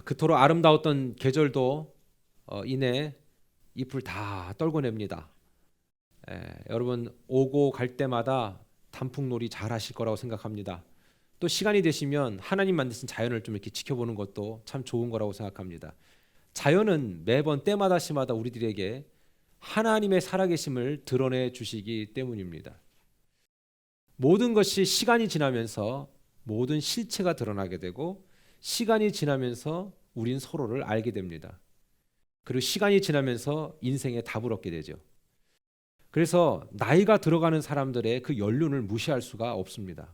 그토록 아름다웠던 계절도 이내 잎을 다 떨궈냅니다. 여러분 오고 갈 때마다 단풍놀이 잘 하실 거라고 생각합니다. 또 시간이 되시면 하나님 만드신 자연을 좀 이렇게 지켜보는 것도 참 좋은 거라고 생각합니다. 자연은 매번 때마다 시마다 우리들에게 하나님의 살아계심을 드러내 주시기 때문입니다. 모든 것이 시간이 지나면서 모든 실체가 드러나게 되고 시간이 지나면서 우린 서로를 알게 됩니다. 그리고 시간이 지나면서 인생의 답을 얻게 되죠. 그래서 나이가 들어가는 사람들의 그 연륜을 무시할 수가 없습니다.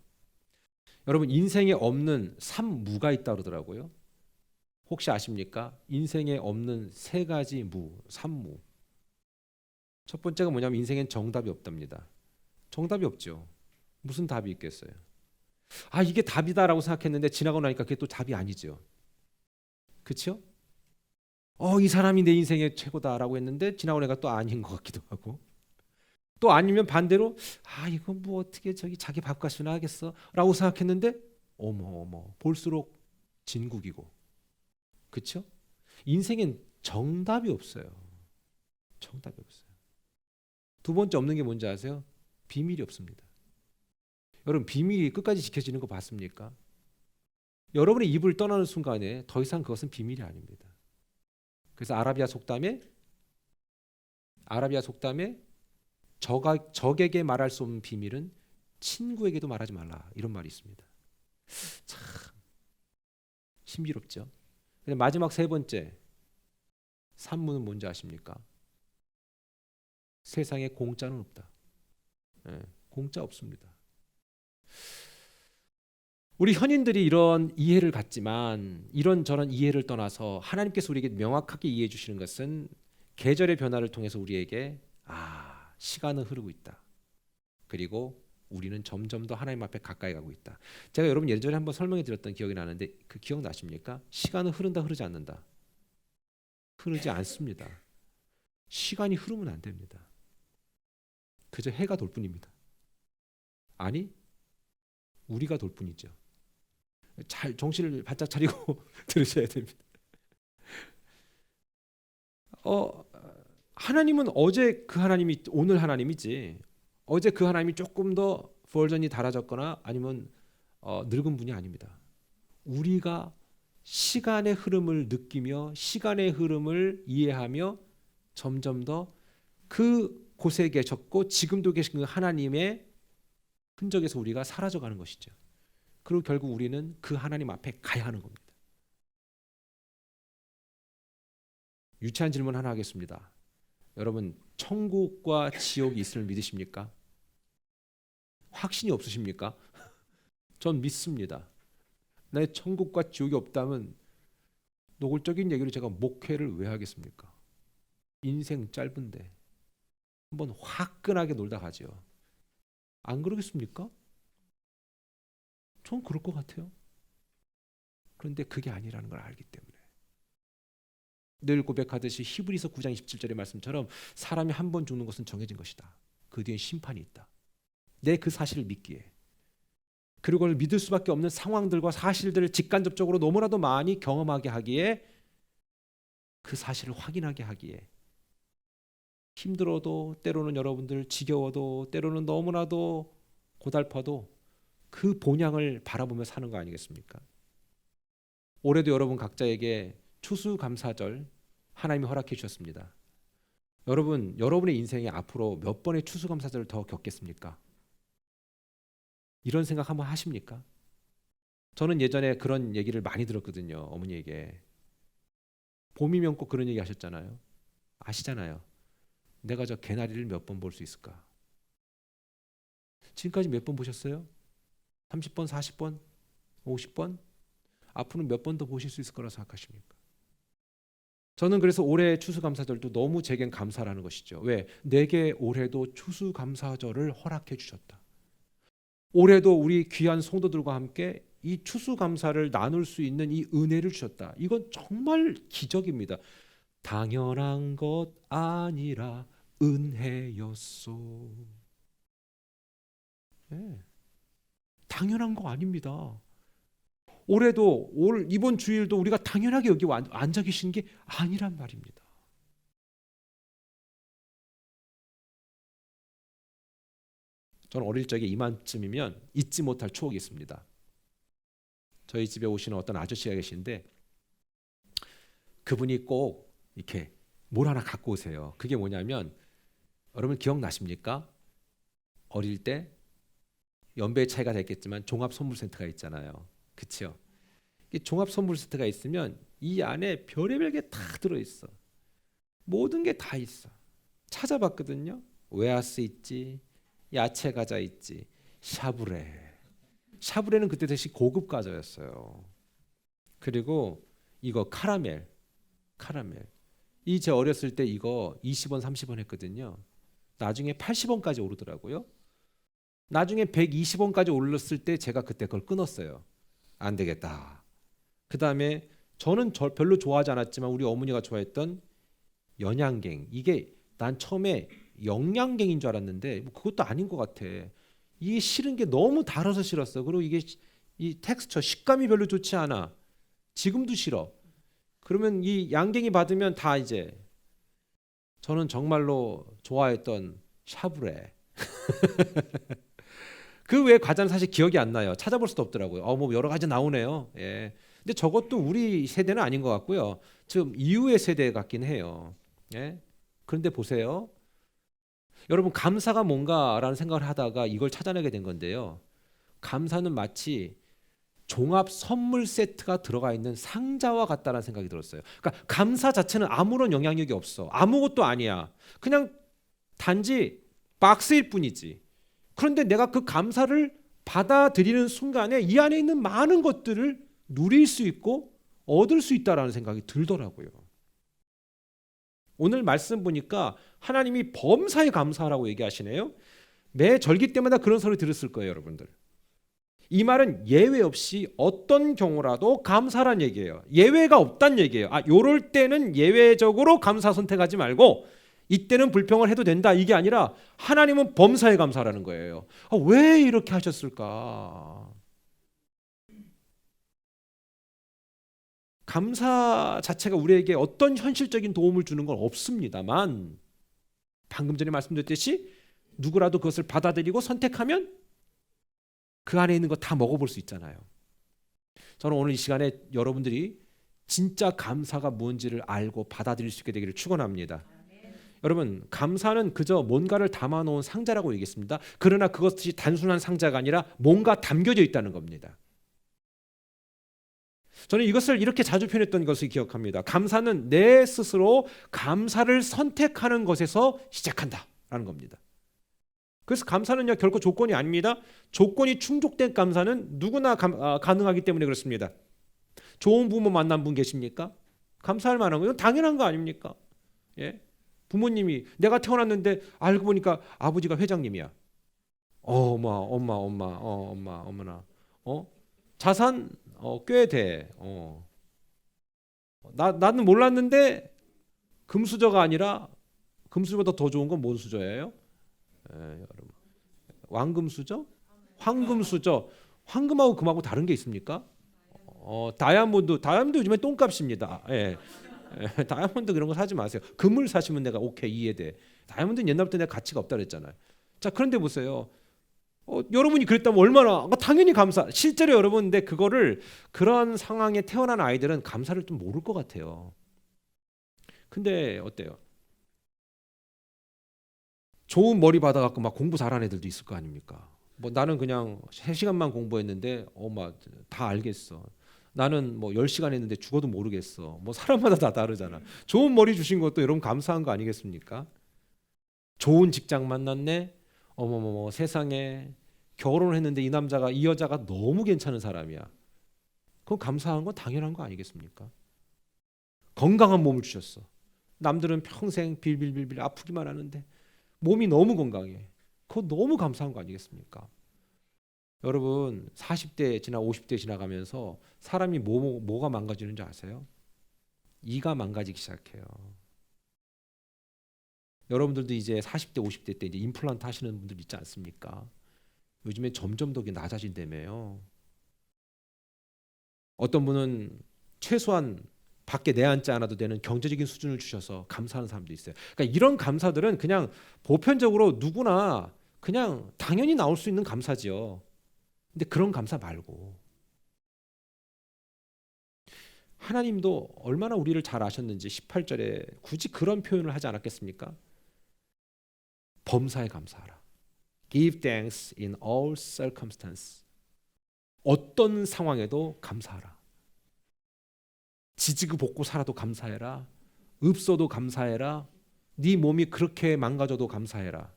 여러분 인생에 없는 산무가 있다 그러더라고요. 혹시 아십니까? 인생에 없는 세 가지 무, 산무. 첫 번째가 뭐냐면 인생엔 정답이 없답니다. 정답이 없죠. 무슨 답이 있겠어요? 아 이게 답이다라고 생각했는데 지나고 나니까 그게 또 답이 아니죠. 그렇죠? 이 사람이 내 인생의 최고다라고 했는데 지나고 나니까 또 아닌 것 같기도 하고 또 아니면 반대로 아 이거 뭐 어떻게 저기 자기 밥값이나 하겠어라고 생각했는데 어머 볼수록 진국이고 그렇죠? 인생엔 정답이 없어요. 정답이 없어요. 두 번째 없는 게 뭔지 아세요? 비밀이 없습니다. 여러분 비밀이 끝까지 지켜지는 거 봤습니까? 여러분의 입을 떠나는 순간에 더 이상 그것은 비밀이 아닙니다. 그래서 아라비아 속담에 적에게 말할 수 없는 비밀은 친구에게도 말하지 말라 이런 말이 있습니다. 참 신비롭죠. 마지막 세 번째 산문은 뭔지 아십니까? 세상에 공짜는 없다. 공짜 없습니다. 우리 현인들이 이런 이해를 갖지만 이런저런 이해를 떠나서 하나님께서 우리에게 명확하게 이해해 주시는 것은 계절의 변화를 통해서 우리에게 시간은 흐르고 있다. 그리고 우리는 점점 더 하나님 앞에 가까이 가고 있다. 제가 여러분 예전에 한번 설명해 드렸던 기억이 나는데 그 기억 나십니까? 시간은 흐른다 흐르지 않는다. 흐르지 않습니다. 시간이 흐르면 안 됩니다. 그저 해가 돌 뿐입니다. 아니 우리가 돌 뿐이죠. 잘 정신을 바짝 차리고 들으셔야 됩니다. 어, 하나님은 어제 그 하나님이 오늘 하나님이지. 어제 그 하나님이 조금 더 버전이 달아졌거나 아니면 늙은 분이 아닙니다. 우리가 시간의 흐름을 느끼며 시간의 흐름을 이해하며 점점 더 그 곳에 계셨고 지금도 계신 그 하나님의 흔적에서 우리가 사라져가는 것이죠. 그리고 결국 우리는 그 하나님 앞에 가야 하는 겁니다. 유치한 질문 하나 하겠습니다. 여러분 천국과 지옥이 있음을 믿으십니까? 확신이 없으십니까? 전 믿습니다. 내 천국과 지옥이 없다면 노골적인 얘기로 제가 목회를 왜 하겠습니까? 인생 짧은데 한번 화끈하게 놀다 가죠. 안 그러겠습니까? 전 그럴 것 같아요. 그런데 그게 아니라는 걸 알기 때문에 늘 고백하듯이 히브리서 9장 27절의 말씀처럼 사람이 한 번 죽는 것은 정해진 것이다. 그 뒤엔 심판이 있다. 내 그 사실을 믿기에 그리고 그걸 믿을 수밖에 없는 상황들과 사실들을 직간접적으로 너무나도 많이 경험하게 하기에 그 사실을 확인하게 하기에 힘들어도 때로는 여러분들 지겨워도 때로는 너무나도 고달파도 그 본향을 바라보며 사는 거 아니겠습니까? 올해도 여러분 각자에게 추수감사절 하나님이 허락해 주셨습니다. 여러분의 인생에 앞으로 몇 번의 추수감사절을 더 겪겠습니까? 이런 생각 한번 하십니까? 저는 예전에 그런 얘기를 많이 들었거든요. 어머니에게. 봄이면 꼭 그런 얘기 하셨잖아요. 아시잖아요. 내가 저 개나리를 몇 번 볼 수 있을까? 지금까지 몇 번 보셨어요? 30번, 40번, 50번? 앞으로는 몇 번 더 보실 수 있을 거라 생각하십니까? 저는 그래서 올해 추수감사절도 너무 제겐 감사라는 것이죠. 왜? 내게 올해도 추수감사절을 허락해 주셨다. 올해도 우리 귀한 성도들과 함께 이 추수감사를 나눌 수 있는 이 은혜를 주셨다. 이건 정말 기적입니다. 당연한 것 아니라 은혜였소. 네, 당연한 거 아닙니다. 올해도 이번 주일도 우리가 당연하게 여기 앉아 계신 게 아니란 말입니다. 저는 어릴 적에 이맘쯤이면 잊지 못할 추억이 있습니다. 저희 집에 오시는 어떤 아저씨가 계신데 그분이 꼭 이렇게 뭘 하나 갖고 오세요. 그게 뭐냐면 여러분 기억나십니까? 어릴 때 연배의 차이가 됐겠지만 종합선물센터가 있잖아요. 그렇죠? 종합선물센터가 있으면 이 안에 별의별 게 다 들어있어. 모든 게 다 있어. 찾아봤거든요. 웨하스 있지, 야채 과자 있지, 샤브레. 샤브레는 그때 당시 고급 과자였어요. 그리고 이거 카라멜. 이 제 어렸을 때 이거 20원, 30원 했거든요. 나중에 80원까지 오르더라고요. 나중에 120원까지 올랐을 때 제가 그때 그걸 끊었어요. 안 되겠다. 그 다음에 저는 별로 좋아하지 않았지만 우리 어머니가 좋아했던 연양갱. 이게 난 처음에 영양갱인 줄 알았는데 뭐 그것도 아닌 것 같아. 이게 싫은 게 너무 달아서 싫었어. 그리고 이게 이 텍스처 식감이 별로 좋지 않아. 지금도 싫어. 그러면 이 양갱이 받으면 다 이제 저는 정말로 좋아했던 샤브레. 그 외에 과자는 사실 기억이 안 나요. 찾아볼 수도 없더라고요. 뭐 여러 가지 나오네요. 예. 근데 저것도 우리 세대는 아닌 것 같고요. 지금 이후의 세대 같긴 해요. 예. 그런데 보세요. 여러분 감사가 뭔가라는 생각을 하다가 이걸 찾아내게 된 건데요. 감사는 마치 종합 선물 세트가 들어가 있는 상자와 같다는 생각이 들었어요. 그러니까 감사 자체는 아무런 영향력이 없어. 아무것도 아니야. 그냥 단지 박스일 뿐이지. 그런데 내가 그 감사를 받아들이는 순간에 이 안에 있는 많은 것들을 누릴 수 있고 얻을 수 있다라는 생각이 들더라고요. 오늘 말씀 보니까 하나님이 범사에 감사하라고 얘기하시네요. 매 절기 때마다 그런 소리 들었을 거예요, 여러분들. 이 말은 예외 없이 어떤 경우라도 감사란 얘기예요. 예외가 없단 얘기예요. 요럴 때는 예외적으로 감사 선택하지 말고 이때는 불평을 해도 된다. 이게 아니라 하나님은 범사에 감사라는 거예요. 왜 이렇게 하셨을까? 감사 자체가 우리에게 어떤 현실적인 도움을 주는 건 없습니다만 방금 전에 말씀드렸듯이 누구라도 그것을 받아들이고 선택하면 그 안에 있는 거 다 먹어볼 수 있잖아요. 저는 오늘 이 시간에 여러분들이 진짜 감사가 뭔지를 알고 받아들일 수 있게 되기를 축원합니다. 여러분 감사는 그저 뭔가를 담아놓은 상자라고 얘기했습니다. 그러나 그것이 단순한 상자가 아니라 뭔가 담겨져 있다는 겁니다. 저는 이것을 이렇게 자주 표현했던 것을 기억합니다. 감사는 내 스스로 감사를 선택하는 것에서 시작한다라는 겁니다. 그래서 감사는요 결코 조건이 아닙니다. 조건이 충족된 감사는 누구나 가능하기 때문에 그렇습니다. 좋은 부모 만난 분 계십니까? 감사할 만한 거 이건 당연한 거 아닙니까? 예? 부모님이 내가 태어났는데 알고 보니까 아버지가 회장님이야. 어머나. 자산 꽤 돼. 나는 몰랐는데 금수저가 아니라 금수저보다 더 좋은 건 뭔 수저예요? 여러분. 왕금수저? 황금수저. 황금하고 금하고 다른 게 있습니까? 다이아몬드 요즘에 똥값입니다. 예. 다이아몬드 그런 거 사지 마세요. 금을 사시면 내가 오케이 이해돼. 다이아몬드는 옛날부터 내가 가치가 없다 그랬잖아요. 자 그런데 보세요. 여러분이 그랬다면 얼마나 당연히 감사. 실제로 여러분 근데 그거를 그런 상황에 태어난 아이들은 감사를 좀 모를 것 같아요. 근데 어때요? 좋은 머리 받아갖고 막 공부 잘하는 애들도 있을 거 아닙니까? 뭐 나는 그냥 3시간만 공부했는데 다 알겠어. 나는 뭐 10시간 했는데 죽어도 모르겠어. 뭐 사람마다 다 다르잖아. 좋은 머리 주신 것도 여러분 감사한 거 아니겠습니까? 좋은 직장 만났네. 어머머머 세상에 결혼을 했는데 이 여자가 너무 괜찮은 사람이야. 그건 감사한 건 당연한 거 아니겠습니까? 건강한 몸을 주셨어. 남들은 평생 빌빌빌빌 아프기만 하는데 몸이 너무 건강해. 그거 너무 감사한 거 아니겠습니까? 여러분 40대 지나 50대 지나가면서 사람이 뭐가 망가지는 줄 아세요? 이가 망가지기 시작해요. 여러분들도 이제 40대 50대 때 이제 임플란트 하시는 분들 있지 않습니까? 요즘에 점점 더 낮아진다며요. 어떤 분은 최소한 밖에 내앉지 않아도 되는 경제적인 수준을 주셔서 감사하는 사람도 있어요. 그러니까 이런 감사들은 그냥 보편적으로 누구나 그냥 당연히 나올 수 있는 감사지요. 근데 그런 감사 말고 하나님도 얼마나 우리를 잘 아셨는지 18절에 굳이 그런 표현을 하지 않았겠습니까? 범사에 감사하라. Give thanks in all circumstances. 어떤 상황에도 감사하라. 지지고 볶고 살아도 감사해라. 없어도 감사해라. 네 몸이 그렇게 망가져도 감사해라.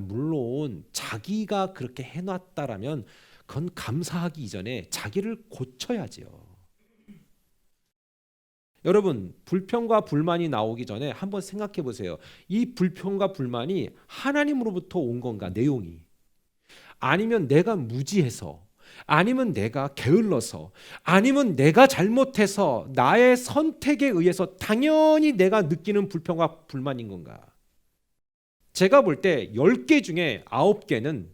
물론 자기가 그렇게 해놨다라면 그건 감사하기 이전에 자기를 고쳐야지요. 여러분, 불평과 불만이 나오기 전에 한번 생각해 보세요. 이 불평과 불만이 하나님으로부터 온 건가, 내용이? 아니면 내가 무지해서, 아니면 내가 게을러서, 아니면 내가 잘못해서 나의 선택에 의해서 당연히 내가 느끼는 불평과 불만인 건가? 제가 볼 때 10개 중에 9개는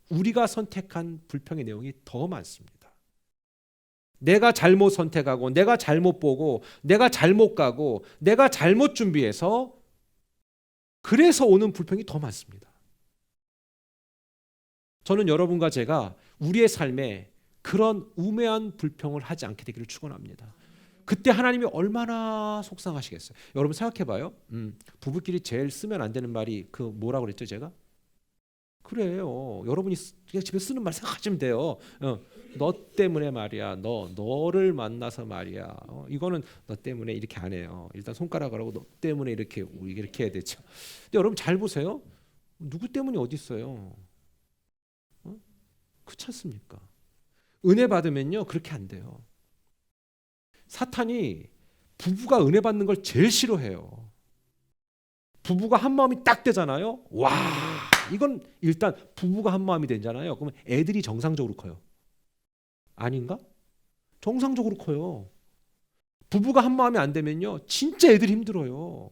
우리가 선택한 불평의 내용이 더 많습니다. 내가 잘못 선택하고, 내가 잘못 보고, 내가 잘못 가고, 내가 잘못 준비해서 그래서 오는 불평이 더 많습니다. 저는 여러분과 제가 우리의 삶에 그런 우매한 불평을 하지 않게 되기를 축원합니다. 그때 하나님이 얼마나 속상하시겠어요. 여러분 생각해봐요. 부부끼리 제일 쓰면 안 되는 말이 그 뭐라고 그랬죠 제가? 그래요. 여러분이 그냥 집에 쓰는 말 생각하시면 돼요. 너 때문에 말이야. 너를 만나서 말이야. 이거는 너 때문에 이렇게 안 해요. 일단 손가락을 하고 너 때문에 이렇게 해야 되죠. 근데 여러분 잘 보세요. 누구 때문이 어디 있어요? 그렇지 않습니까? 은혜 받으면요 그렇게 안 돼요. 사탄이 부부가 은혜 받는 걸 제일 싫어해요. 부부가 한 마음이 딱 되잖아요. 와, 이건 일단 부부가 한 마음이 되잖아요. 그러면 애들이 정상적으로 커요. 아닌가? 정상적으로 커요. 부부가 한 마음이 안 되면요 진짜 애들이 힘들어요.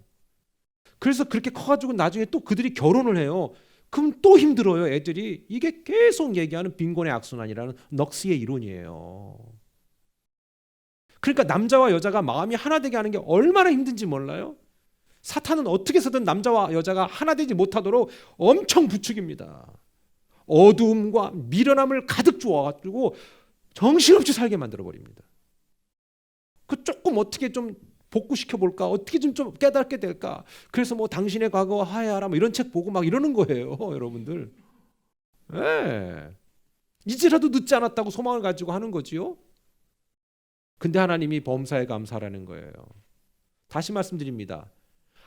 그래서 그렇게 커가지고 나중에 또 그들이 결혼을 해요. 그럼 또 힘들어요 애들이. 이게 계속 얘기하는 빈곤의 악순환이라는 넉스의 이론이에요. 그러니까 남자와 여자가 마음이 하나 되게 하는 게 얼마나 힘든지 몰라요? 사탄은 어떻게 해서든 남자와 여자가 하나 되지 못하도록 엄청 부추깁니다. 어두움과 미련함을 가득 주어가지고 정신없이 살게 만들어버립니다. 그 조금 어떻게 좀 복구시켜 볼까? 어떻게 좀 깨닫게 될까? 그래서 뭐 당신의 과거와 화해하라 뭐 이런 책 보고 막 이러는 거예요, 여러분들. 네. 이제라도 늦지 않았다고 소망을 가지고 하는 거지요. 근데 하나님이 범사에 감사라는 거예요. 다시 말씀드립니다.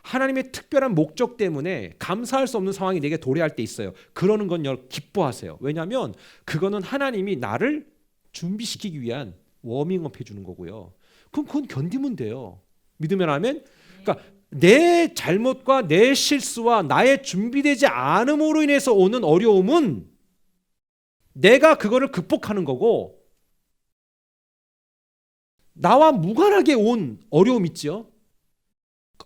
하나님의 특별한 목적 때문에 감사할 수 없는 상황이 내게 도래할 때 있어요. 그러는 건 기뻐하세요. 왜냐하면 그거는 하나님이 나를 준비시키기 위한 워밍업 해주는 거고요. 그건 견디면 돼요. 믿으면 아멘. 그러니까 내 잘못과 내 실수와 나의 준비되지 않음으로 인해서 오는 어려움은 내가 그거를 극복하는 거고, 나와 무관하게 온 어려움 있죠.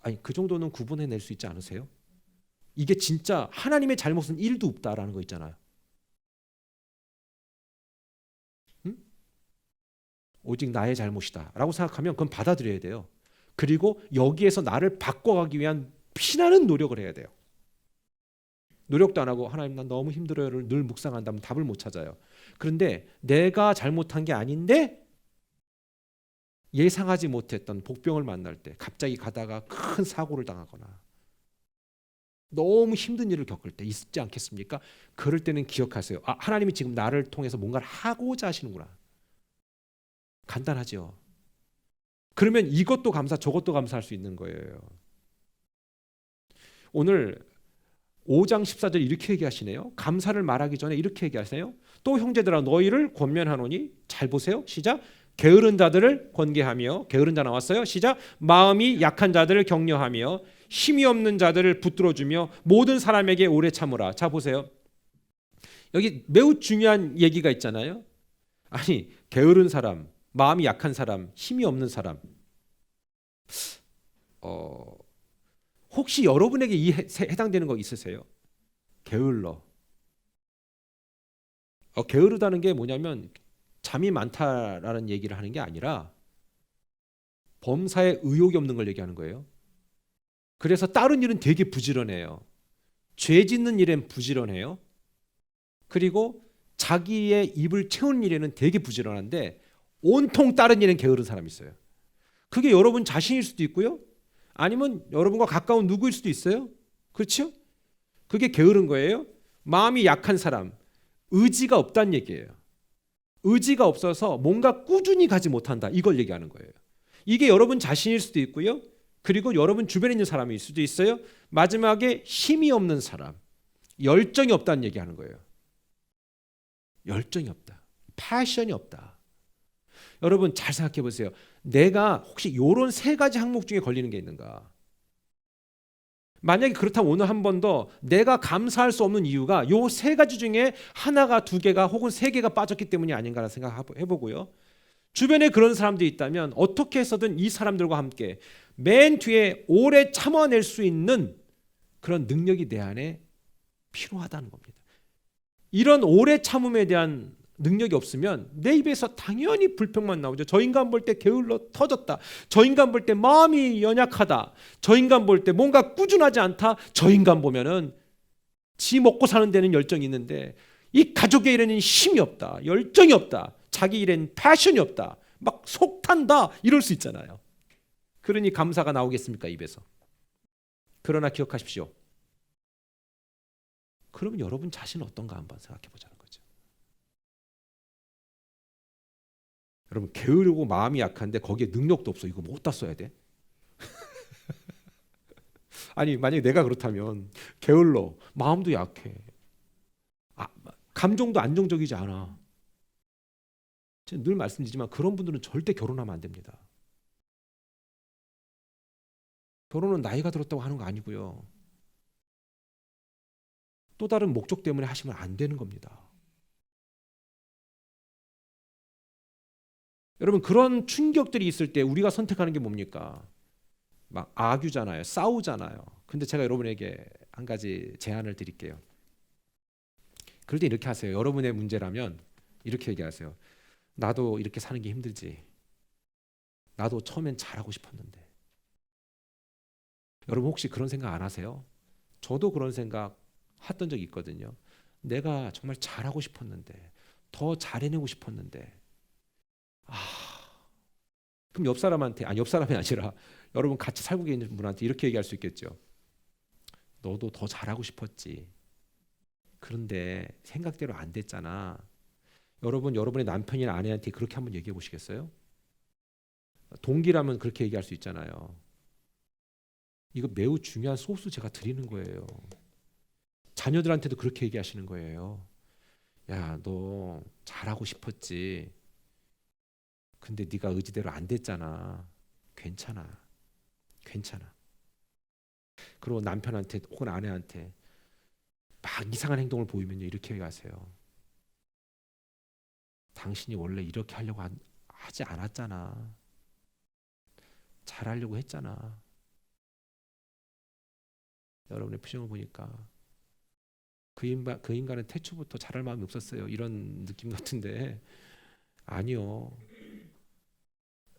아니 그 정도는 구분해낼 수 있지 않으세요? 이게 진짜 하나님의 잘못은 1도 없다라는 거 있잖아요. 응? 오직 나의 잘못이다 라고 생각하면 그건 받아들여야 돼요. 그리고 여기에서 나를 바꿔가기 위한 피나는 노력을 해야 돼요. 노력도 안 하고 하나님 난 너무 힘들어요를 늘 묵상한다면 답을 못 찾아요. 그런데 내가 잘못한 게 아닌데 예상하지 못했던 복병을 만날 때 갑자기 가다가 큰 사고를 당하거나 너무 힘든 일을 겪을 때 있지 않겠습니까? 그럴 때는 기억하세요. 하나님이 지금 나를 통해서 뭔가를 하고자 하시는구나. 간단하죠. 그러면 이것도 감사 저것도 감사할 수 있는 거예요. 오늘 5장 14절 이렇게 얘기하시네요. 감사를 말하기 전에 이렇게 얘기하세요. 또 형제들아 너희를 권면하노니, 잘 보세요. 시작. 게으른 자들을 권계하며, 게으른 자 나왔어요. 시작. 마음이 약한 자들을 격려하며 힘이 없는 자들을 붙들어주며 모든 사람에게 오래 참으라. 자 보세요. 여기 매우 중요한 얘기가 있잖아요. 아니 게으른 사람, 마음이 약한 사람, 힘이 없는 사람. 혹시 여러분에게 해당되는 거 있으세요? 게을러. 게으르다는 게 뭐냐면 잠이 많다라는 얘기를 하는 게 아니라 범사에 의욕이 없는 걸 얘기하는 거예요. 그래서 다른 일은 되게 부지런해요. 죄 짓는 일엔 부지런해요. 그리고 자기의 입을 채우는 일에는 되게 부지런한데 온통 다른 일엔 게으른 사람이 있어요. 그게 여러분 자신일 수도 있고요. 아니면 여러분과 가까운 누구일 수도 있어요. 그렇죠? 그게 게으른 거예요. 마음이 약한 사람, 의지가 없다는 얘기예요. 의지가 없어서 뭔가 꾸준히 가지 못한다. 이걸 얘기하는 거예요. 이게 여러분 자신일 수도 있고요. 그리고 여러분 주변에 있는 사람일 수도 있어요. 마지막에 힘이 없는 사람, 열정이 없다는 얘기하는 거예요. 열정이 없다. 패션이 없다. 여러분 잘 생각해 보세요. 내가 혹시 이런 세 가지 항목 중에 걸리는 게 있는가? 만약에 그렇다면 오늘 한 번 더 내가 감사할 수 없는 이유가 요 세 가지 중에 하나가, 두 개가 혹은 세 개가 빠졌기 때문이 아닌가라는 생각해 보고요. 주변에 그런 사람들이 있다면 어떻게 해서든 이 사람들과 함께 맨 뒤에 오래 참아낼 수 있는 그런 능력이 내 안에 필요하다는 겁니다. 이런 오래 참음에 대한 능력이 없으면 내 입에서 당연히 불평만 나오죠. 저 인간 볼 때 게을러 터졌다. 저 인간 볼 때 마음이 연약하다. 저 인간 볼 때 뭔가 꾸준하지 않다. 저 인간 보면은 지 먹고 사는 데는 열정이 있는데 이 가족의 일에는 힘이 없다. 열정이 없다. 자기 일에는 패션이 없다. 막 속 탄다. 이럴 수 있잖아요. 그러니 감사가 나오겠습니까? 입에서. 그러나 기억하십시오. 그러면 여러분 자신은 어떤가 한번 생각해 보자는 거죠. 여러분 게으르고 마음이 약한데 거기에 능력도 없어. 이거 뭐 어디다 써야 돼? 아니 만약에 내가 그렇다면 게을러, 마음도 약해, 감정도 안정적이지 않아. 제가 늘 말씀드리지만 그런 분들은 절대 결혼하면 안 됩니다. 결혼은 나이가 들었다고 하는 거 아니고요. 또 다른 목적 때문에 하시면 안 되는 겁니다. 여러분 그런 충격들이 있을 때 우리가 선택하는 게 뭡니까? 막 악유잖아요. 싸우잖아요. 근데 제가 여러분에게 한 가지 제안을 드릴게요. 그럴 때 이렇게 하세요. 여러분의 문제라면 이렇게 얘기하세요. 나도 이렇게 사는 게 힘들지. 나도 처음엔 잘하고 싶었는데. 여러분 혹시 그런 생각 안 하세요? 저도 그런 생각 했던 적이 있거든요. 내가 정말 잘하고 싶었는데, 더 잘해내고 싶었는데, 그럼 옆 사람한테, 옆 사람이 아니라 여러분 같이 살고 계신 분한테 이렇게 얘기할 수 있겠죠. 너도 더 잘하고 싶었지. 그런데 생각대로 안 됐잖아. 여러분, 여러분의 남편이나 아내한테 그렇게 한번 얘기해 보시겠어요? 동기라면 그렇게 얘기할 수 있잖아요. 이거 매우 중요한 소스 제가 드리는 거예요. 자녀들한테도 그렇게 얘기하시는 거예요. 야, 너 잘하고 싶었지. 근데 네가 의지대로 안 됐잖아. 괜찮아. 괜찮아. 그리고 남편한테 혹은 아내한테 막 이상한 행동을 보이면요. 이렇게 얘기하세요. 당신이 원래 이렇게 하려고 하지 않았잖아. 잘하려고 했잖아. 여러분의 표정을 보니까 그 인간은 태초부터 잘할 마음이 없었어요. 이런 느낌 같은데 아니요.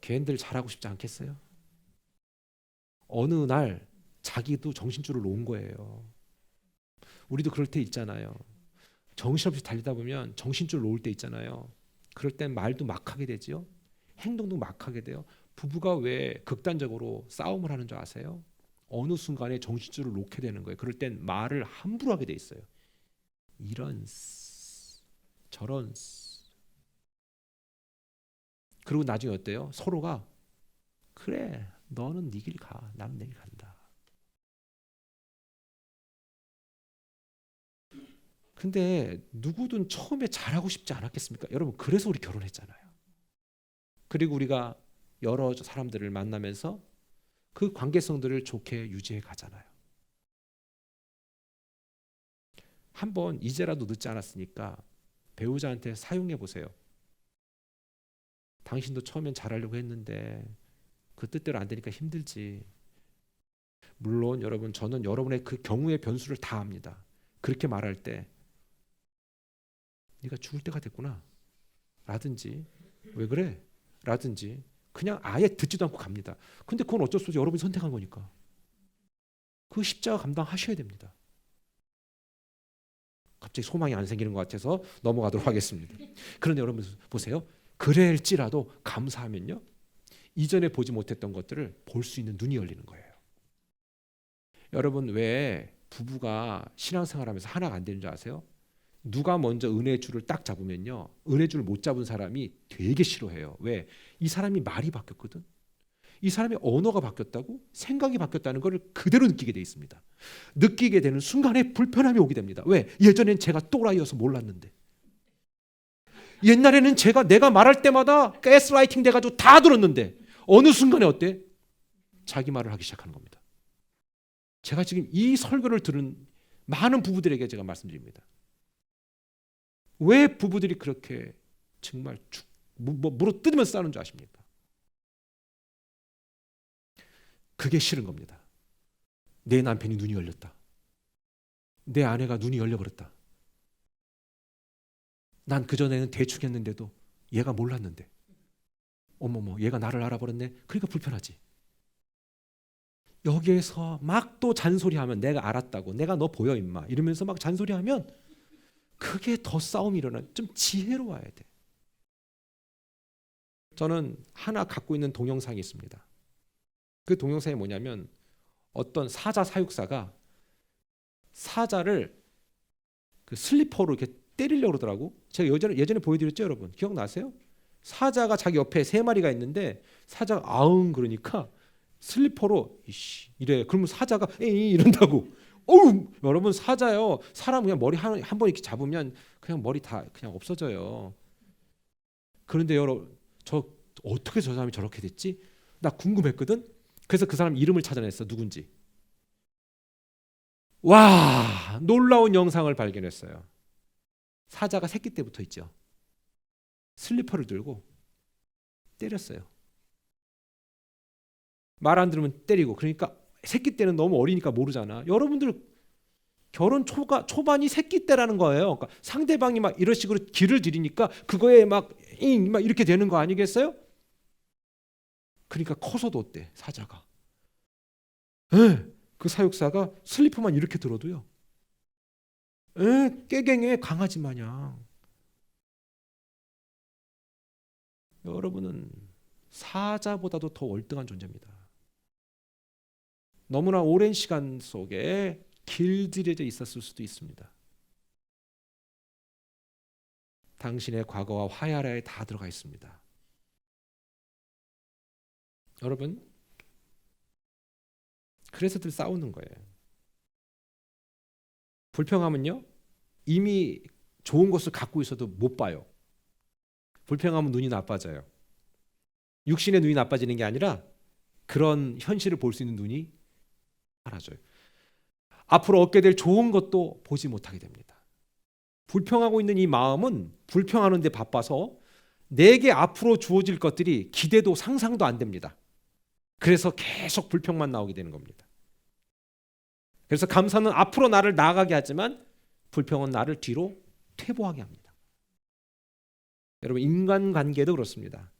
걔네들 잘하고 싶지 않겠어요? 어느 날 자기도 정신줄을 놓은 거예요. 우리도 그럴 때 있잖아요. 정신없이 달리다 보면 정신줄 놓을 때 있잖아요. 그럴 땐 말도 막 하게 되죠. 행동도 막 하게 돼요. 부부가 왜 극단적으로 싸움을 하는 줄 아세요? 어느 순간에 정신줄을 놓게 되는 거예요. 그럴 땐 말을 함부로 하게 돼 있어요. 이런 저런 그리고 나중에 어때요? 서로가 그래 너는 네 길 가, 나는 내 길 간다. 근데 누구든 처음에 잘하고 싶지 않았겠습니까? 여러분 그래서 우리 결혼했잖아요. 그리고 우리가 여러 사람들을 만나면서 그 관계성들을 좋게 유지해 가잖아요. 한번 이제라도 늦지 않았으니까 배우자한테 사용해 보세요. 당신도 처음엔 잘하려고 했는데 그 뜻대로 안 되니까 힘들지. 물론 여러분 저는 여러분의 그 경우의 변수를 다 압니다. 그렇게 말할 때 네가 죽을 때가 됐구나. 라든지 왜 그래? 라든지 그냥 아예 듣지도 않고 갑니다. 근데 그건 어쩔 수 없이 여러분이 선택한 거니까 그 십자가 감당하셔야 됩니다. 갑자기 소망이 안 생기는 것 같아서 넘어가도록 하겠습니다. 그런데 여러분 보세요. 그럴지라도 감사하면요. 이전에 보지 못했던 것들을 볼 수 있는 눈이 열리는 거예요. 여러분 왜 부부가 신앙생활하면서 하나가 안 되는 줄 아세요? 누가 먼저 은혜의 줄을 딱 잡으면요. 은혜의 줄을 못 잡은 사람이 되게 싫어해요. 왜? 이 사람이 말이 바뀌었거든. 이 사람의 언어가 바뀌었다고 생각이 바뀌었다는 걸 그대로 느끼게 돼 있습니다. 느끼게 되는 순간에 불편함이 오게 됩니다. 왜? 예전엔 제가 또라이여서 몰랐는데 옛날에는 내가 말할 때마다 가스라이팅 돼가지고 다 들었는데 어느 순간에 어때? 자기 말을 하기 시작하는 겁니다. 제가 지금 이 설교를 들은 많은 부부들에게 제가 말씀드립니다. 왜 부부들이 그렇게 정말 물어 뜯으면서 싸우는 줄 아십니까? 그게 싫은 겁니다. 내 남편이 눈이 열렸다. 내 아내가 눈이 열려버렸다. 난 그전에는 대충 했는데도 얘가 몰랐는데 어머머 얘가 나를 알아버렸네. 그러니까 불편하지. 여기에서 막 또 잔소리하면 내가 알았다고 내가 너 보여 임마 이러면서 막 잔소리하면 그게 더 싸움이 일어나. 좀 지혜로워야 돼. 저는 하나 갖고 있는 동영상이 있습니다. 그 동영상이 뭐냐면 어떤 사자 사육사가 사자를 그 슬리퍼로 이렇게 때리려고 그러더라고. 제가 예전에 보여드렸죠, 여러분. 기억나세요? 사자가 자기 옆에 3마리가 있는데 사자가 아웅 그러니까 슬리퍼로 이씨 이래. 그러면 사자가 에이 이런다고. 어우 여러분 사자요. 사람 그냥 머리 한 번 이렇게 잡으면 그냥 머리 다 그냥 없어져요. 그런데 여러분 저 어떻게 저 사람이 저렇게 됐지? 나 궁금했거든. 그래서 그 사람 이름을 찾아냈어. 누군지. 와 놀라운 영상을 발견했어요. 사자가 새끼 때부터 있죠. 슬리퍼를 들고 때렸어요. 말 안 들으면 때리고. 그러니까 새끼 때는 너무 어리니까 모르잖아. 여러분들 결혼 초반이 새끼 때라는 거예요. 그러니까 상대방이 막 이런 식으로 기를 들이니까 그거에 막 이렇게 되는 거 아니겠어요? 그러니까 커서도 어때? 사자가. 그 사육사가 슬리퍼만 이렇게 들어도요. 깨갱해 강아지 마냥. 여러분은 사자보다도 더 월등한 존재입니다. 너무나 오랜 시간 속에 길들여져 있었을 수도 있습니다. 당신의 과거와 화야라에 다 들어가 있습니다. 여러분, 그래서들 싸우는 거예요. 불평하면요, 이미 좋은 것을 갖고 있어도 못 봐요. 불평하면 눈이 나빠져요. 육신의 눈이 나빠지는 게 아니라 그런 현실을 볼 수 있는 눈이 사라져요. 앞으로 얻게 될 좋은 것도 보지 못하게 됩니다. 불평하고 있는 이 마음은 불평하는 데 바빠서 내게 앞으로 주어질 것들이 기대도 상상도 안 됩니다. 그래서 계속 불평만 나오게 되는 겁니다. 그래서 감사는 앞으로 나를 나아가게 하지만 불평은 나를 뒤로 퇴보하게 합니다. 여러분 인간관계도 그렇습니다.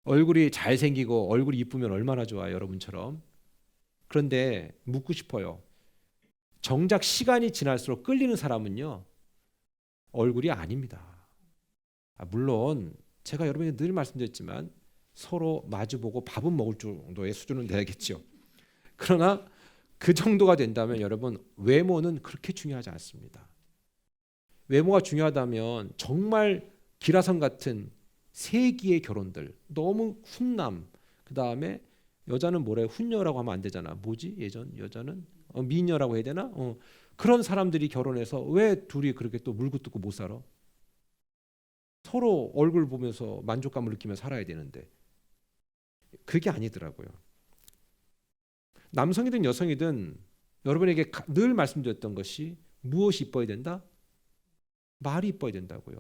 얼굴이 잘생기고 얼굴이 이쁘면 얼마나 좋아요, 여러분처럼. 그런데 묻고 싶어요. 정작 시간이 지날수록 끌리는 사람은요 얼굴이 아닙니다. 물론 제가 여러분에게 늘 말씀드렸지만 서로 마주보고 밥은 먹을 정도의 수준은 돼야겠죠. 그러나 그 정도가 된다면 여러분 외모는 그렇게 중요하지 않습니다. 외모가 중요하다면 정말 기라성 같은 세기의 결혼들, 너무 훈남, 그 다음에 여자는 뭐래? 훈녀라고 하면 안 되잖아. 뭐지? 예전 여자는 미녀라고 해야 되나? 그런 사람들이 결혼해서 왜 둘이 그렇게 또 물고 뜯고 못 살아? 서로 얼굴 보면서 만족감을 느끼며 살아야 되는데 그게 아니더라고요. 남성이든 여성이든 여러분에게 늘 말씀드렸던 것이 무엇이 이뻐야 된다? 말이 이뻐야 된다고요.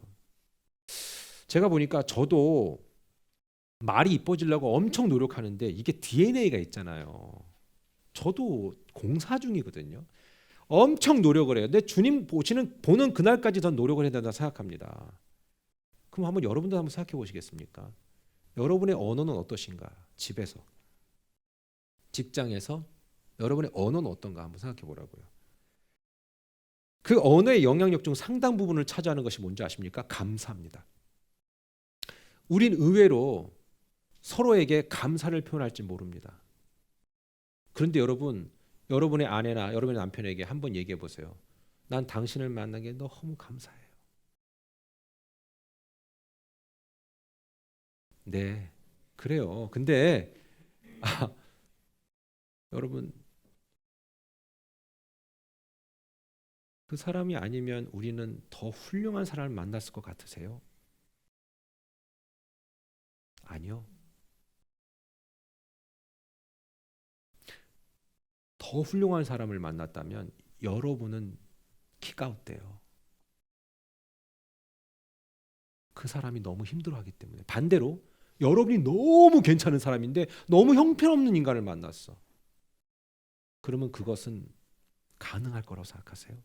제가 보니까 저도 말이 이뻐지려고 엄청 노력하는데 이게 DNA가 있잖아요. 저도 공사 중이거든요. 엄청 노력을 해요. 근데 주님 보는 그날까지 더 노력을 해야 된다고 생각합니다. 그럼 한번 여러분도 한번 생각해 보시겠습니까? 여러분의 언어는 어떠신가? 집에서, 직장에서 여러분의 언어는 어떤가 한번 생각해 보라고요. 그 언어의 영향력 중 상당 부분을 차지하는 것이 뭔지 아십니까? 감사입니다. 우린 의외로 서로에게 감사를 표현할지 모릅니다. 그런데 여러분, 여러분의 아내나 여러분의 남편에게 한번 얘기해 보세요. 난 당신을 만난 게 너무 감사해요. 네, 그래요. 근데 여러분, 그 사람이 아니면 우리는 더 훌륭한 사람을 만났을 것 같으세요? 아니요. 더 훌륭한 사람을 만났다면 여러분은 킥아웃돼요. 그 사람이 너무 힘들어하기 때문에. 반대로 여러분이 너무 괜찮은 사람인데 너무 형편없는 인간을 만났어. 그러면 그것은 가능할 거라고 생각하세요?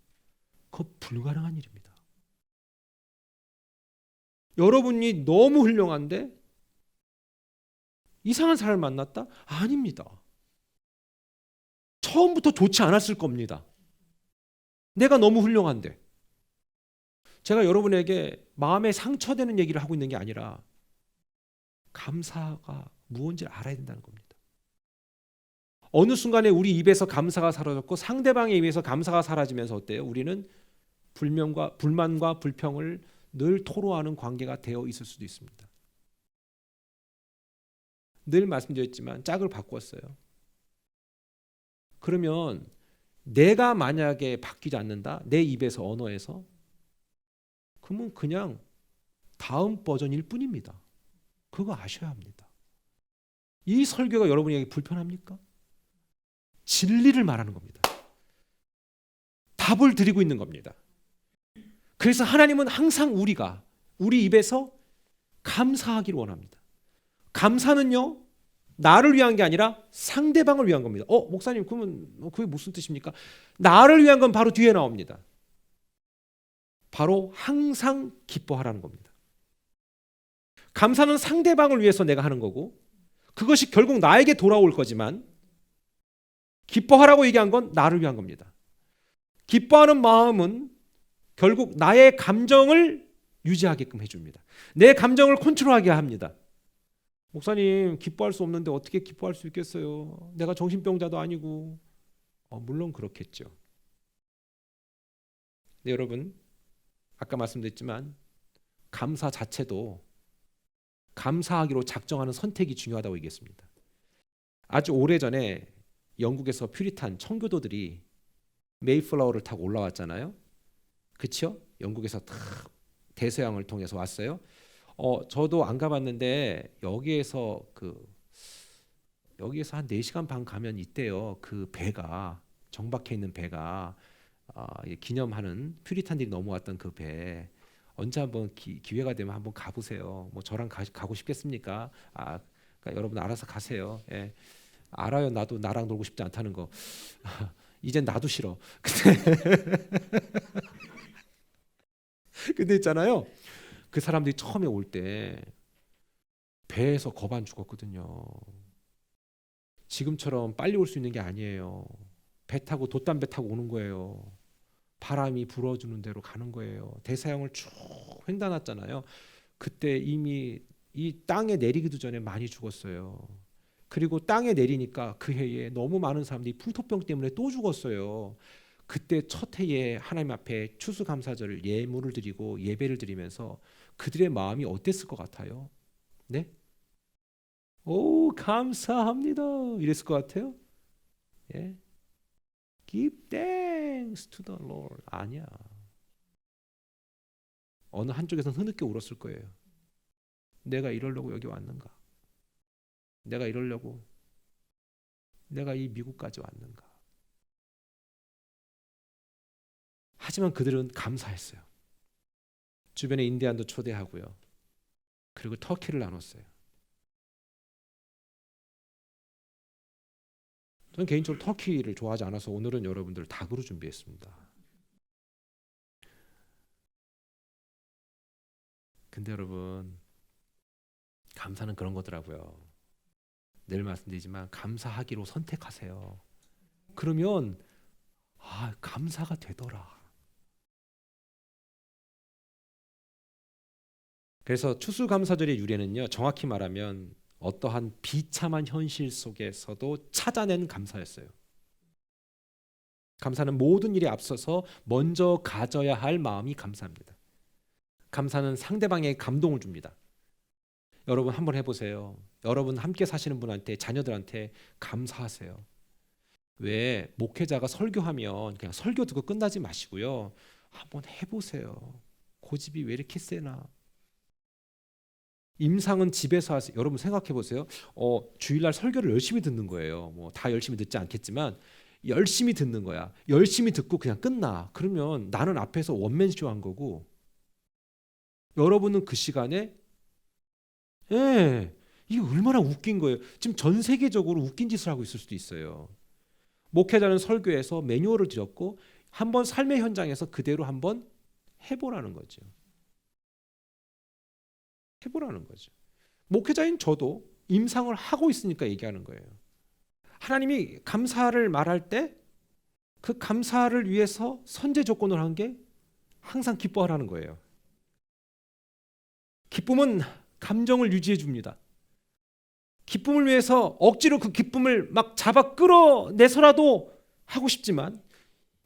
그거 불가능한 일입니다. 여러분이 너무 훌륭한데 이상한 사람을 만났다? 아닙니다. 처음부터 좋지 않았을 겁니다. 내가 너무 훌륭한데. 제가 여러분에게 마음에 상처되는 얘기를 하고 있는 게 아니라 감사가 무언지를 알아야 된다는 겁니다. 어느 순간에 우리 입에서 감사가 사라졌고 상대방의 입에서 감사가 사라지면서 어때요? 우리는 불만과 불평을 늘 토로하는 관계가 되어 있을 수도 있습니다. 늘 말씀드렸지만 짝을 바꿨어요. 그러면 내가 만약에 바뀌지 않는다, 내 입에서 언어에서, 그러면 그냥 다음 버전일 뿐입니다. 그거 아셔야 합니다. 이 설교가 여러분에게 불편합니까? 진리를 말하는 겁니다. 답을 드리고 있는 겁니다. 그래서 하나님은 항상 우리 입에서 감사하기를 원합니다. 감사는요, 나를 위한 게 아니라 상대방을 위한 겁니다. 목사님, 그러면 그게 무슨 뜻입니까? 나를 위한 건 바로 뒤에 나옵니다. 바로 항상 기뻐하라는 겁니다. 감사는 상대방을 위해서 내가 하는 거고 그것이 결국 나에게 돌아올 거지만 기뻐하라고 얘기한 건 나를 위한 겁니다. 기뻐하는 마음은 결국 나의 감정을 유지하게끔 해줍니다. 내 감정을 컨트롤하게 합니다. 목사님, 기뻐할 수 없는데 어떻게 기뻐할 수 있겠어요? 내가 정신병자도 아니고. 물론 그렇겠죠. 네, 여러분, 아까 말씀드렸지만 감사 자체도 감사하기로 작정하는 선택이 중요하다고 얘기했습니다. 아주 오래전에 영국에서 퓨리탄 청교도들이 메이플라워를 타고 올라왔잖아요. 그렇죠? 영국에서 대서양을 통해서 왔어요. 저도 안 가봤는데 여기에서 한 4시간 반 가면 있대요. 그 배가 정박해 있는 배가 기념하는 퓨리탄들이 넘어왔던 그 배. 언제 한번 기회가 되면 한번 가보세요. 뭐 저랑 가고 싶겠습니까? 그러니까 여러분 알아서 가세요. 예. 알아요. 나도 나랑 놀고 싶지 않다는 거. 이젠 나도 싫어. 근데 있잖아요. 그 사람들이 처음에 올 때 배에서 겁 안 죽었거든요. 지금처럼 빨리 올 수 있는 게 아니에요. 배 타고 돛담배 타고 오는 거예요. 바람이 불어주는 대로 가는 거예요. 대서양을 쭉 횡단했잖아요. 그때 이미 이 땅에 내리기도 전에 많이 죽었어요. 그리고 땅에 내리니까 그 해에 너무 많은 사람들이 풍토병 때문에 또 죽었어요. 그때 첫 해에 하나님 앞에 추수감사절을 예물을 드리고 예배를 드리면서 그들의 마음이 어땠을 것 같아요? 네? 오, 감사합니다. 이랬을 것 같아요? 예? Give thanks to the Lord. 아니야. 어느 한쪽에서는 흐느껴 울었을 거예요. 내가 이러려고 여기 왔는가? 내가 이러려고 내가 이 미국까지 왔는가? 하지만 그들은 감사했어요. 주변에 인디안도 초대하고요. 그리고 터키를 나눴어요. 저는 개인적으로 터키를 좋아하지 않아서 오늘은 여러분들 닭으로 준비했습니다. 근데 여러분, 감사는 그런 거더라고요. 늘 말씀드리지만 감사하기로 선택하세요. 그러면 감사가 되더라. 그래서 추수감사절의 유래는요, 정확히 말하면 어떠한 비참한 현실 속에서도 찾아낸 감사였어요. 감사는 모든 일에 앞서서 먼저 가져야 할 마음이 감사합니다. 감사는 상대방에게 감동을 줍니다. 여러분 한번 해보세요. 여러분 함께 사시는 분한테, 자녀들한테 감사하세요. 왜 목회자가 설교하면 그냥 설교 듣고 끝나지 마시고요. 한번 해보세요. 고집이 왜 이렇게 세나? 임상은 집에서 하세요. 여러분 생각해 보세요. 주일날 설교를 열심히 듣는 거예요. 뭐 다 열심히 듣지 않겠지만 열심히 듣는 거야. 열심히 듣고 그냥 끝나. 그러면 나는 앞에서 원맨쇼 한 거고 여러분은 그 시간에 이게 얼마나 웃긴 거예요. 지금 전 세계적으로 웃긴 짓을 하고 있을 수도 있어요. 목회자는 설교에서 매뉴얼을 드렸고 한번 삶의 현장에서 그대로 한번 해보라는 거죠. 해보라는 거죠. 목회자인 저도 임상을 하고 있으니까 얘기하는 거예요. 하나님이 감사를 말할 때 그 감사를 위해서 선제 조건을 한 게 항상 기뻐하라는 거예요. 기쁨은 감정을 유지해 줍니다. 기쁨을 위해서 억지로 그 기쁨을 막 잡아 끌어내서라도 하고 싶지만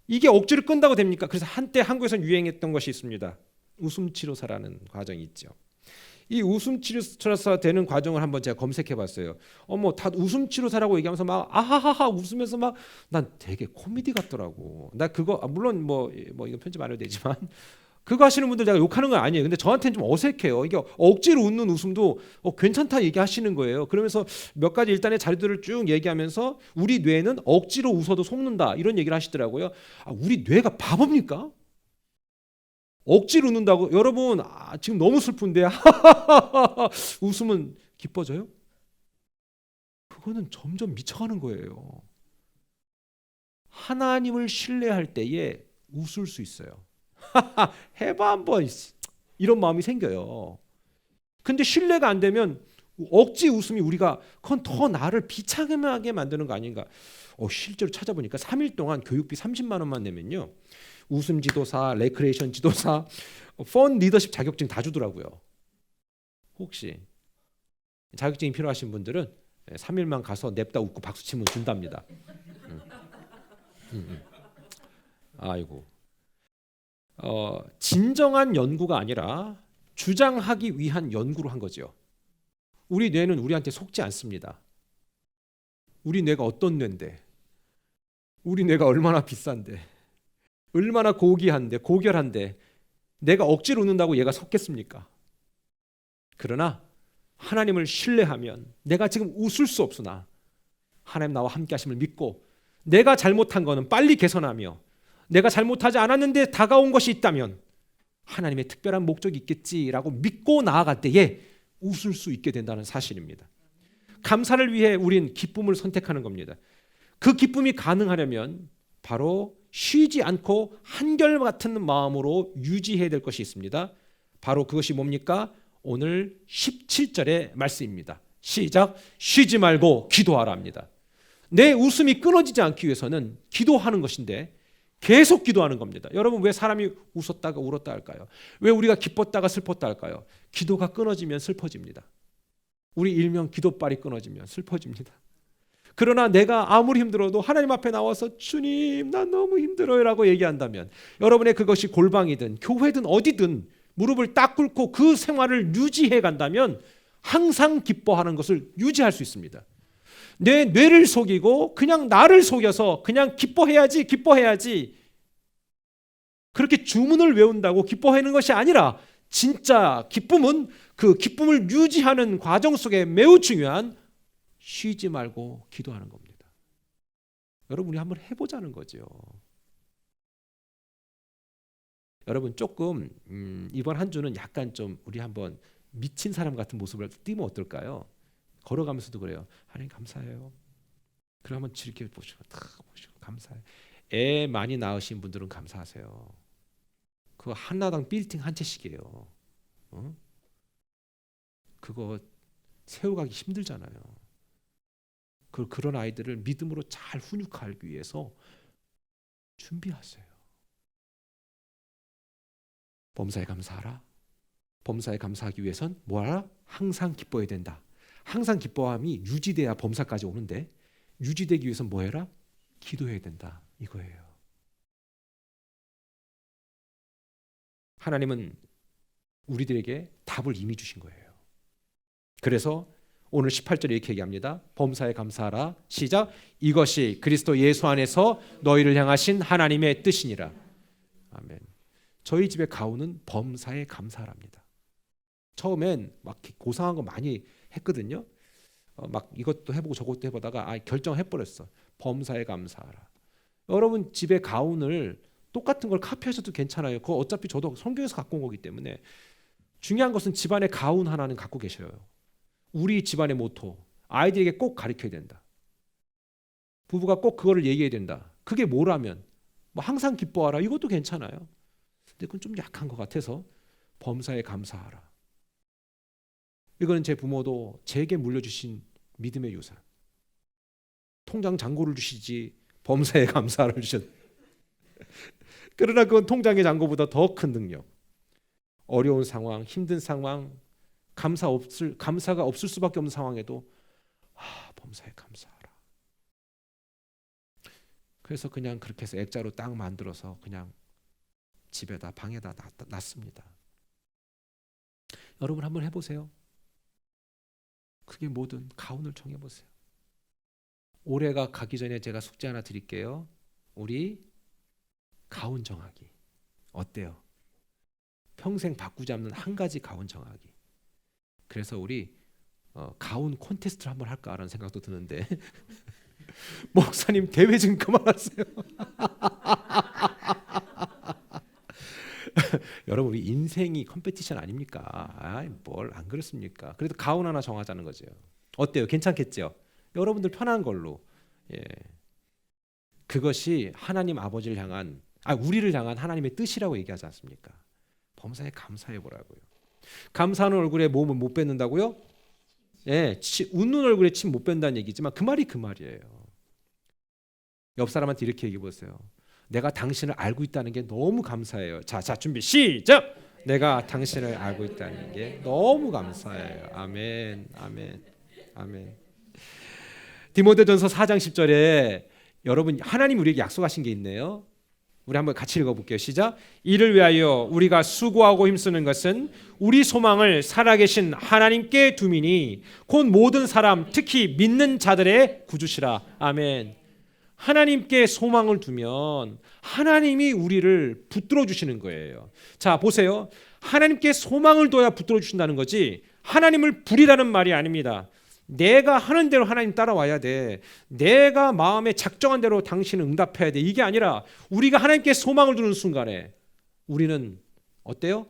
이게 억지로 끈다고 됩니까? 그래서 한때 한국에서 유행했던 것이 있습니다. 웃음치료사라는 과정이 있죠. 이 웃음치료사 되는 과정을 한번 제가 검색해봤어요. 다 웃음치료사라고 얘기하면서 막 아하하하 웃으면서 막 난 되게 코미디 같더라고. 나 그거 물론 뭐 이거 편집 안 해도 되지만 그거 하시는 분들 제가 욕하는 건 아니에요. 근데 저한테는 좀 어색해요. 이게 억지로 웃는 웃음도 괜찮다 얘기하시는 거예요. 그러면서 몇 가지 일단의 자료들을 쭉 얘기하면서 우리 뇌는 억지로 웃어도 속는다 이런 얘기를 하시더라고요. 우리 뇌가 바보입니까? 억지로 웃는다고? 여러분 지금 너무 슬픈데 웃으면 기뻐져요? 그거는 점점 미쳐가는 거예요. 하나님을 신뢰할 때에 웃을 수 있어요. 해봐 한번 이런 마음이 생겨요. 근데 신뢰가 안 되면 억지 웃음이 우리가 그건 더 나를 비참하게 만드는 거 아닌가. 실제로 찾아보니까 3일 동안 교육비 30만 원만 내면요. 웃음 지도사, 레크레이션 지도사, 펀 리더십 자격증 다 주더라고요. 혹시 자격증이 필요하신 분들은 3일만 가서 냅다 웃고 박수 치면 준답니다. 아이고. 진정한 연구가 아니라 주장하기 위한 연구로 한 거죠. 우리 뇌는 우리한테 속지 않습니다. 우리 뇌가 어떤 뇌인데, 우리 뇌가 얼마나 비싼데, 얼마나 고귀한데, 고결한데, 내가 억지로 웃는다고 얘가 속겠습니까? 그러나 하나님을 신뢰하면 내가 지금 웃을 수 없으나 하나님 나와 함께 하심을 믿고 내가 잘못한 거는 빨리 개선하며 내가 잘못하지 않았는데 다가온 것이 있다면 하나님의 특별한 목적이 있겠지라고 믿고 나아갈 때에 웃을 수 있게 된다는 사실입니다. 감사를 위해 우린 기쁨을 선택하는 겁니다. 그 기쁨이 가능하려면 바로 쉬지 않고 한결같은 마음으로 유지해야 될 것이 있습니다. 바로 그것이 뭡니까? 오늘 17절의 말씀입니다. 시작. 쉬지 말고 기도하라 합니다. 내 웃음이 끊어지지 않기 위해서는 기도하는 것인데 계속 기도하는 겁니다. 여러분 왜 사람이 웃었다가 울었다 할까요? 왜 우리가 기뻤다가 슬펐다 할까요? 기도가 끊어지면 슬퍼집니다. 우리 일명 기도빨이 끊어지면 슬퍼집니다. 그러나 내가 아무리 힘들어도 하나님 앞에 나와서 주님 난 너무 힘들어요 라고 얘기한다면 여러분의 그것이 골방이든 교회든 어디든 무릎을 딱 꿇고 그 생활을 유지해 간다면 항상 기뻐하는 것을 유지할 수 있습니다. 내 뇌를 속이고 그냥 나를 속여서 그냥 기뻐해야지 그렇게 주문을 외운다고 기뻐하는 것이 아니라 진짜 기쁨은 그 기쁨을 유지하는 과정 속에 매우 중요한 쉬지 말고 기도하는 겁니다. 여러분 우리 한번 해보자는 거죠. 여러분 조금 이번 한 주는 약간 좀 우리 한번 미친 사람 같은 모습을 띄면 어떨까요? 걸어가면서도 그래요. 하나님 감사해요. 그럼 한번 즐겨 보시고 탁 보시고 감사해. 애 많이 낳으신 분들은 감사하세요. 그거 하나당 빌딩 한 채씩이에요. 그거 세워가기 힘들잖아요. 그런 아이들을 믿음으로 잘 훈육하기 위해서 준비하세요. 범사에 감사하라. 범사에 감사하기 위해선 뭐하라? 항상 기뻐해야 된다. 항상 기뻐함이 유지돼야 범사까지 오는데, 유지되기 위해선 뭐 해라? 기도해야 된다. 이거예요. 하나님은 우리들에게 답을 이미 주신 거예요. 그래서 오늘 18절에 이렇게 얘기합니다. 범사에 감사하라. 시작. 이것이 그리스도 예수 안에서 너희를 향하신 하나님의 뜻이니라. 아멘. 저희 집의 가훈은 범사에 감사합니다. 처음엔 막 고상한 거 많이 했거든요. 막 이것도 해보고 저것도 해보다가 결정해버렸어. 범사에 감사하라. 여러분 집에 가훈을 똑같은 걸 카피하셔도 괜찮아요. 그거 어차피 저도 성경에서 갖고 온 거기 때문에. 중요한 것은 집안에 가훈 하나는 갖고 계셔요. 우리 집안의 모토, 아이들에게 꼭 가르쳐야 된다. 부부가 꼭 그거를 얘기해야 된다. 그게 뭐라면 뭐 항상 기뻐하라, 이것도 괜찮아요. 근데 그건 좀 약한 것 같아서 범사에 감사하라. 이거는 제 부모도 제게 물려주신 믿음의 유산. 통장 잔고를 주시지 범사에 감사를 주셨. 그러나 그건 통장의 잔고보다 더 큰 능력. 어려운 상황, 힘든 상황, 감사가 없을 수밖에 없는 상황에도 범사에 감사하라. 그래서 그냥 그렇게 해서 액자로 딱 만들어서 그냥 집에다 방에다 놨습니다. 여러분 한번 해보세요. 그게 뭐든 가훈을 정해보세요. 올해가 가기 전에 제가 숙제 하나 드릴게요. 우리 가훈 정하기 어때요? 평생 바꾸지 않는 한 가지 가훈 정하기. 그래서 우리 가훈 콘테스트를 한번 할까라는 생각도 드는데 목사님 대회 좀 그만하세요. 여러분 우리 인생이 컴페티션 아닙니까? 뭘 안 그렇습니까? 그래도 가훈 하나 정하자는 거죠. 어때요? 괜찮겠죠? 여러분들 편한 걸로. 예. 그것이 하나님 아버지를 향한 우리를 향한 하나님의 뜻이라고 얘기하지 않습니까? 범사에 감사해 보라고요. 감사하는 얼굴에 몸을 못 뱉는다고요? 예, 웃는 얼굴에 침 못 뺀다는 얘기지만 그 말이 그 말이에요. 옆 사람한테 이렇게 얘기해 보세요. 내가 당신을 알고 있다는 게 너무 감사해요. 자, 준비 시작. 내가 당신을 알고 있다는 게 너무 감사해요. 아멘, 아멘, 아멘. 디모데전서 4장 10절에 여러분 하나님 우리에게 약속하신 게 있네요. 우리 한번 같이 읽어볼게요. 시작. 이를 위하여 우리가 수고하고 힘쓰는 것은 우리 소망을 살아계신 하나님께 두미니 곧 모든 사람 특히 믿는 자들의 구주시라. 아멘. 하나님께 소망을 두면 하나님이 우리를 붙들어 주시는 거예요. 자 보세요. 하나님께 소망을 둬야 붙들어 주신다는 거지 하나님을 부리라는 말이 아닙니다. 내가 하는 대로 하나님 따라와야 돼. 내가 마음에 작정한 대로 당신은 응답해야 돼. 이게 아니라 우리가 하나님께 소망을 두는 순간에 우리는 어때요?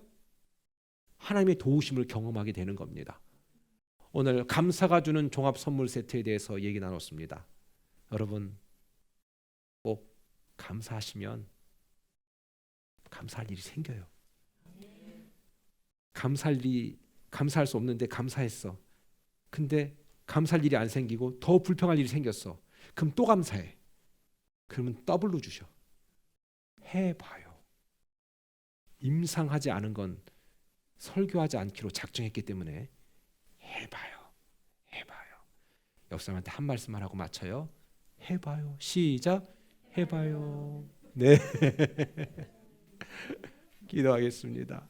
하나님의 도우심을 경험하게 되는 겁니다. 오늘 감사가 주는 종합 선물 세트에 대해서 얘기 나눴습니다. 여러분 꼭 감사하시면 감사할 일이 생겨요. 감사할 수 없는데 감사했어. 근데 감사할 일이 안 생기고 더 불평할 일이 생겼어. 그럼 또 감사해. 그러면 더블로 주셔. 해봐요. 임상하지 않은 건 설교하지 않기로 작정했기 때문에 해봐요. 옆 사람한테 한 말씀만 하고 마쳐요. 해봐요. 시작. 해봐요. 네. 기도하겠습니다.